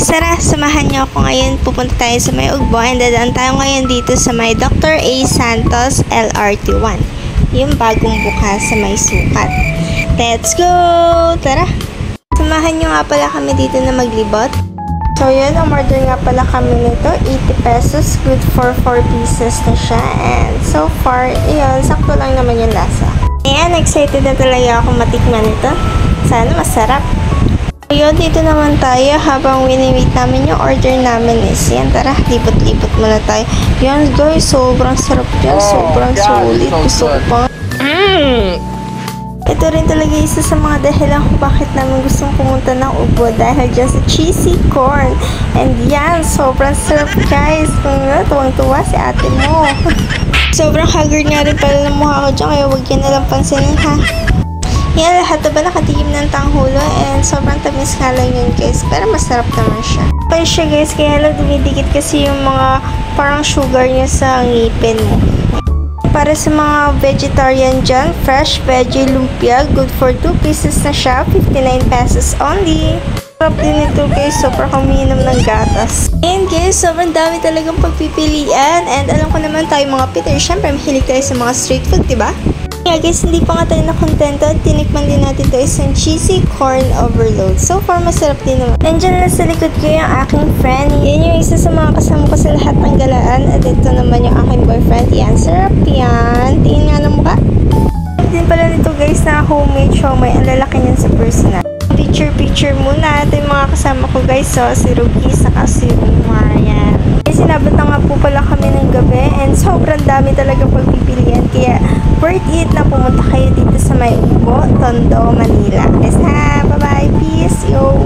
Guys, tara, samahan niyo ako ngayon. Pupunta tayo sa may Ugbo and dadaan tayo ngayon dito sa may Dr. A. Santos LRT1. Yung bagong bukas sa may Sukat. Let's go! Tara! Samahan niyo nga pala kami dito na maglibot. So yun, umorder nga pala kami nito. 80 pesos. Good for 4 pieces na siya. And so far, yun, sakto lang naman yung lasa. Ayan, excited na talaga ako matikman ito. Sana masarap. Yun, dito naman tayo habang wini-wait namin yung order namin is yan. Tara, libot-libot muna tayo. Yan guys, sobrang sarap yan. Sobrang sulit. Gusto ko pa. Ito rin talaga isa sa mga dahilan kung bakit namin gustong pumunta ng Ugbo dahil dyan sa cheesy corn. And yan, sobrang sarap guys. Tuwang-tuwa si ate mo. Sobrang haggard nga rin pala ng mukha ko dyan kaya huwag yan nalang pansinin ha. Yan, lahat na ba nakatikim ng tanghulo and sobrang tamis nga lang yun guys, pero masarap naman siya. Okay siya guys, kaya lang dumidikit kasi yung mga parang sugar niya sa ngipin mo. Para sa mga vegetarian dyan, fresh veggie lumpia, good for 2 pieces na siya, 59 pesos only. Sarap din ito guys, sobrang humiinom ng gatas. And guys, sobrang dami talagang pagpipilian and alam ko naman tayo mga Peter, syempre mahilig tayo sa mga street food, diba? Yeah guys, hindi pa nga tayo nakontento at tinikman din natin ito isang cheesy corn overload. So far, masarap din naman. Nandiyan na sa likod ko yung aking friend. Yan yung isa sa mga kasama ko sa lahat ng galaan. At ito naman yung aking boyfriend. Yan, sarap yan. Tingin nga ng mukha. Din pala nito guys na homemade siomai. Ang lalaki niyan sa personal. Picture muna. Ito yung mga kasama ko guys. So, si Ruby, saka si Umar. Yan. Sinabot na nga po pala kami ng gabi and sobrang dami talaga pagpipilian kaya worth it na pumunta kayo dito sa may Ugbo, Tondo, Manila. Guys ha, bye bye, peace, yo!